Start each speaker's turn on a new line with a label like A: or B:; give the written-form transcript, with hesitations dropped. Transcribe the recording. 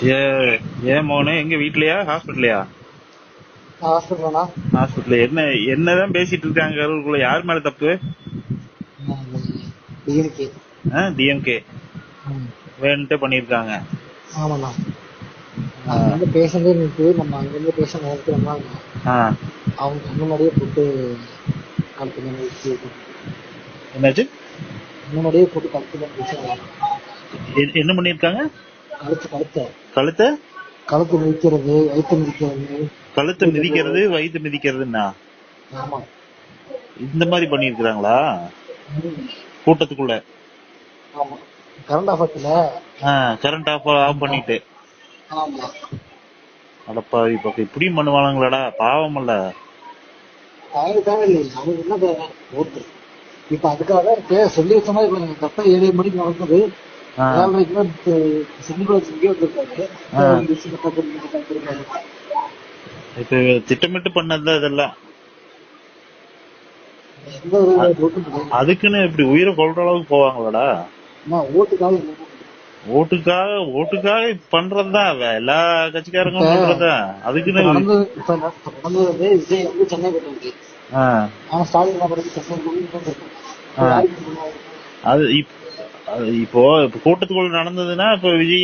A: ஏ ஏன் மோனே எங்க வீட்லயா ஹாஸ்பிட்டலையா?
B: ஹாஸ்பிட்டலா?
A: ஹாஸ்பிட்டல் என்னதான் பேசிட்டு இருக்காங்க அதுக்குள்ள யார் மேல தப்பு?
B: டிஎம்கே.
A: டிஎம்கே வேணுன்ட்டே பண்ணிருக்காங்க.
B: ஆமாண்ணா. அங்க வந்து பேஷண்டே நிற்கு, நம்ம அங்கிருந்து பேஷண்ட் நிறுத்துறோம்னா அவங்க முன்னாடியே போட்டு கழுத்து
A: என்னாச்சு?
B: முன்னாடியே போட்டு கழுத்து
A: என்ன பண்ணிருக்காங்க?
B: கழுத்தை
A: கழுத்தை
B: கழுத்து மிதிக்கிறது, வயிற்று மிதிக்கிறது.
A: கழுத்தை மிதிக்கிறது வயிற்று மிதிக்கிறதுன்னா
B: ஆமா,
A: இந்த மாதிரி பண்ணிருக்காங்களா கூட்டத்துக்குள்ள?
B: ஆமா. கரண்ட் ஆஃபத்துல
A: கரண்ட் ஆஃப் பண்ணிட்டு.
B: ஆமா.
A: அடப்பாவி பக்கம் இப்படியும் பண்ணுவானுங்களாடா, பாவம் இல்ல.
B: தேவை இல்லை, அவனுக்கு என்ன தேவை? ஓட்டு. இப்ப அதுக்காக தான் சொல்லி வச்ச மாதிரி கரெக்டா 7 மணிக்கு நடக்குது.
A: இப்ப திட்டமிட்டு பண்ணதுதான் இதெல்லாம். அதுக்குன்னு இப்படி உயிரை கொள்ற அளவுக்கு போவாங்களாடா? ஓட்டுக்காக பண்றதுதான் எல்லா கட்சிக்காரங்களும் பண்றதுதான். அதுக்குன்னு அது இப்போ கூட்டத்துக்குள்ள நடந்ததுன்னா இப்ப விஜய்